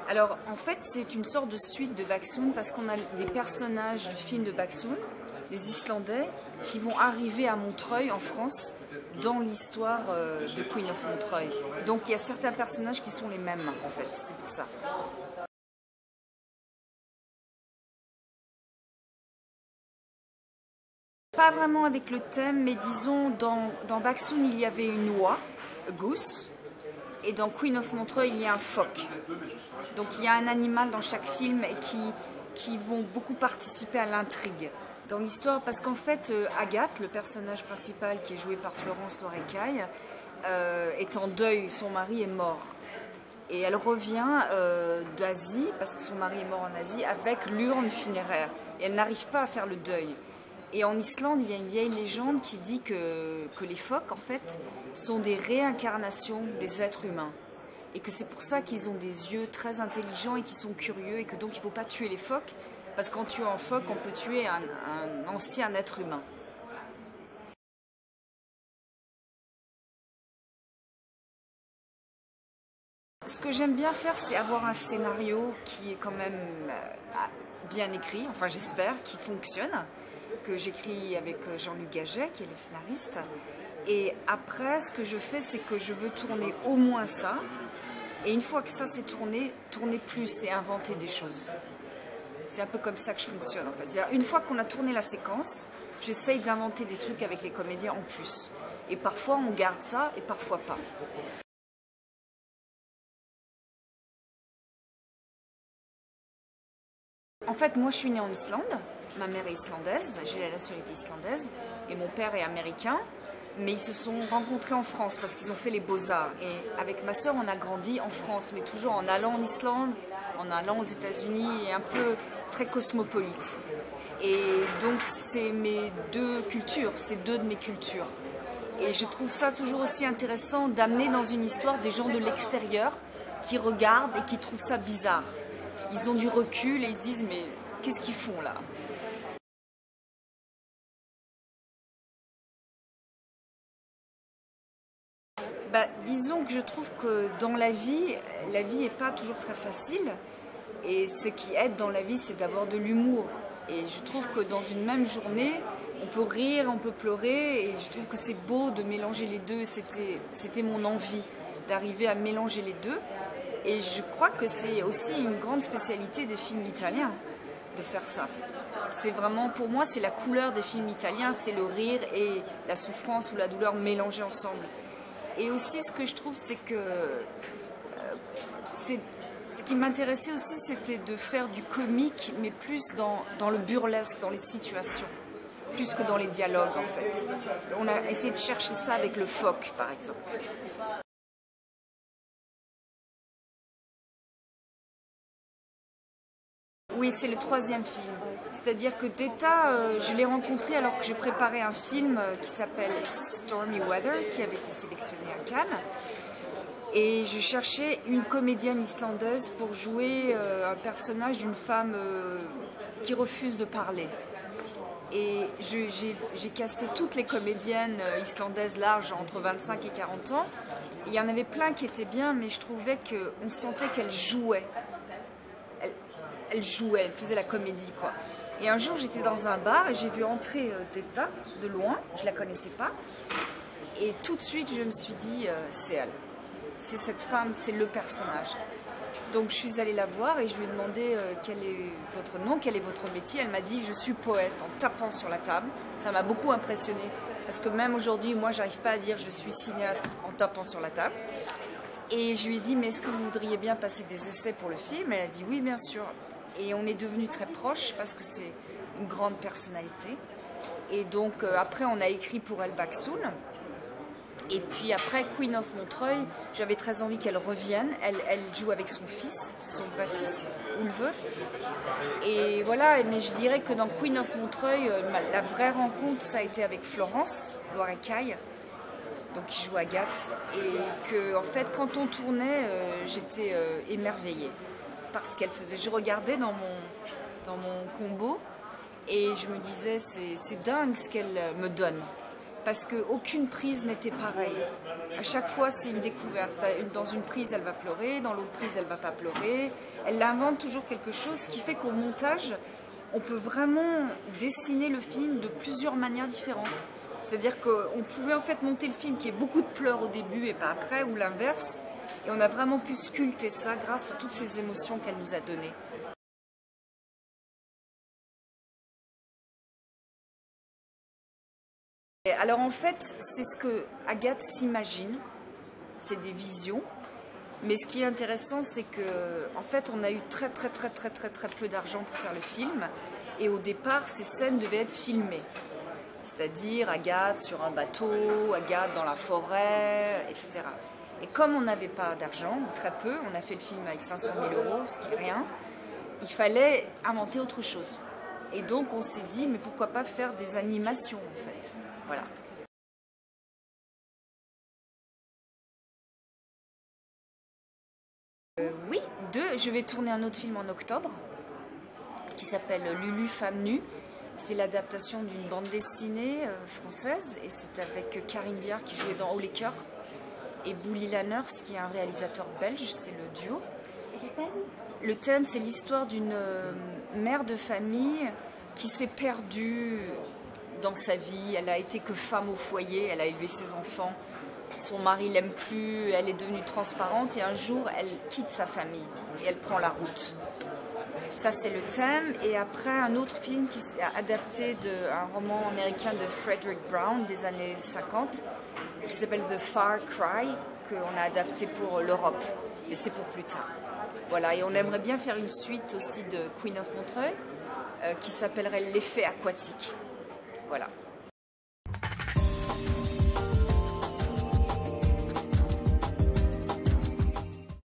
Alors, en fait, c'est une sorte de suite de Baksoon parce qu'on a des personnages du film de Baksoon, des Islandais, qui vont arriver à Montreuil, en France, dans l'histoire de Queen of Montreuil. Donc, il y a certains personnages qui sont les mêmes, en fait, c'est pour ça. Pas vraiment avec le thème, mais disons, dans Baksoon, il y avait une oie, a goose, et dans Queen of Montreuil, il y a un phoque. Donc il y a un animal dans chaque film et qui vont beaucoup participer à l'intrigue dans l'histoire, parce qu'en fait, Agathe, le personnage principal qui est joué par Florence Laure-Écaille, est en deuil, son mari est mort. Et elle revient d'Asie, parce que son mari est mort en Asie, avec l'urne funéraire. Et elle n'arrive pas à faire le deuil. Et en Islande, il y a une vieille légende qui dit que les phoques, en fait, sont des réincarnations des êtres humains. Et que c'est pour ça qu'ils ont des yeux très intelligents et qui sont curieux, et que donc il ne faut pas tuer les phoques, parce qu'en tuant un phoque, on peut tuer un ancien être humain. Ce que j'aime bien faire, c'est avoir un scénario qui est quand même bien écrit, enfin j'espère, qui fonctionne, que j'écris avec Jean-Luc Gaget, qui est le scénariste. Et après, ce que je fais, c'est que je veux tourner au moins ça. Et une fois que ça s'est tourné, tourner plus et inventer des choses. C'est un peu comme ça que je fonctionne, en fait. C'est-à-dire, une fois qu'on a tourné la séquence, j'essaye d'inventer des trucs avec les comédiens en plus. Et parfois, on garde ça, et parfois pas. En fait, moi, je suis née en Islande. Ma mère est islandaise, j'ai la nationalité islandaise. Et mon père est américain. Mais ils se sont rencontrés en France parce qu'ils ont fait les Beaux-Arts. Et avec ma sœur, on a grandi en France, mais toujours en allant en Islande, en allant aux États-Unis, et un peu très cosmopolite. Et donc, c'est mes deux cultures, c'est deux de mes cultures. Et je trouve ça toujours aussi intéressant d'amener dans une histoire des gens de l'extérieur qui regardent et qui trouvent ça bizarre. Ils ont du recul et ils se disent, mais qu'est-ce qu'ils font là ? Disons que je trouve que dans la vie n'est pas toujours très facile. Et ce qui aide dans la vie, c'est d'avoir de l'humour. Et je trouve que dans une même journée, on peut rire, on peut pleurer. Et je trouve que c'est beau de mélanger les deux. C'était mon envie d'arriver à mélanger les deux. Et je crois que c'est aussi une grande spécialité des films italiens de faire ça. C'est vraiment, pour moi, c'est la couleur des films italiens, c'est le rire et la souffrance ou la douleur mélangés ensemble. Et aussi, ce que je trouve, c'est que ce qui m'intéressait aussi, c'était de faire du comique, mais plus dans le burlesque, dans les situations, plus que dans les dialogues, en fait. On a essayé de chercher ça avec le phoque, par exemple. Oui, c'est le troisième film. C'est-à-dire que Deta, je l'ai rencontré alors que je préparais un film qui s'appelle Stormy Weather, qui avait été sélectionné à Cannes. Et je cherchais une comédienne islandaise pour jouer un personnage d'une femme qui refuse de parler. Et j'ai casté toutes les comédiennes islandaises larges entre 25 et 40 ans. Et il y en avait plein qui étaient bien, mais je trouvais qu'on sentait qu'elles jouaient. Elle jouait, elle faisait la comédie, quoi. Et un jour, j'étais dans un bar et j'ai vu entrer Deta de loin, je la connaissais pas. Et tout de suite, je me suis dit, c'est elle. C'est cette femme, c'est le personnage. Donc je suis allée la voir et je lui ai demandé quel est votre nom, quel est votre métier. Elle m'a dit, je suis poète, en tapant sur la table. Ça m'a beaucoup impressionnée. Parce que même aujourd'hui, moi, j'arrive pas à dire je suis cinéaste en tapant sur la table. Et je lui ai dit, mais est-ce que vous voudriez bien passer des essais pour le film ? Elle a dit, oui, bien sûr. Et on est devenus très proches parce que c'est une grande personnalité. Et donc après, on a écrit pour elle Baksoon. Et puis après, Queen of Montreuil, j'avais très envie qu'elle revienne. Elle joue avec son fils, son vrai fils, Ulve. Et voilà, mais je dirais que dans Queen of Montreuil, la vraie rencontre, ça a été avec Florence Laure-Écaille, donc qui joue Agathe. Et que, en fait, quand on tournait, j'étais émerveillée par ce qu'elle faisait. Je regardais dans mon combo et je me disais, c'est dingue ce qu'elle me donne. Parce qu'aucune prise n'était pareille. À chaque fois, c'est une découverte. Dans une prise, elle va pleurer, dans l'autre prise, elle va pas pleurer. Elle invente toujours quelque chose, ce qui fait qu'au montage, on peut vraiment dessiner le film de plusieurs manières différentes. C'est-à-dire qu'on pouvait en fait monter le film qui ait beaucoup de pleurs au début et pas après, ou l'inverse. Et on a vraiment pu sculpter ça grâce à toutes ces émotions qu'elle nous a données. Alors en fait, c'est ce que Agathe s'imagine, c'est des visions. Mais ce qui est intéressant, c'est que en fait, on a eu très peu d'argent pour faire le film. Et au départ, ces scènes devaient être filmées. C'est-à-dire Agathe sur un bateau, Agathe dans la forêt, etc. Et comme on n'avait pas d'argent, ou très peu, on a fait le film avec 500 000 €, ce qui est rien, il fallait inventer autre chose. Et donc on s'est dit, mais pourquoi pas faire des animations en fait. Voilà. Oui, je vais tourner un autre film en octobre qui s'appelle Lulu femme nue. C'est l'adaptation d'une bande dessinée française et c'est avec Karine Viard qui jouait dans Haut les cœurs et Bouli Lanners qui est un réalisateur belge, c'est le duo. Le thème, c'est l'histoire d'une mère de famille qui s'est perdue dans sa vie. Elle a été que femme au foyer, elle a élevé ses enfants. Son mari l'aime plus, elle est devenue transparente et un jour elle quitte sa famille et elle prend la route. Ça c'est le thème. Et après un autre film qui est adapté d'un roman américain de Frederick Brown des années 50 qui s'appelle The Far Cry qu'on a adapté pour l'Europe. Mais c'est pour plus tard. Voilà, et on aimerait bien faire une suite aussi de Queen of Montreuil qui s'appellerait L'effet aquatique. Voilà.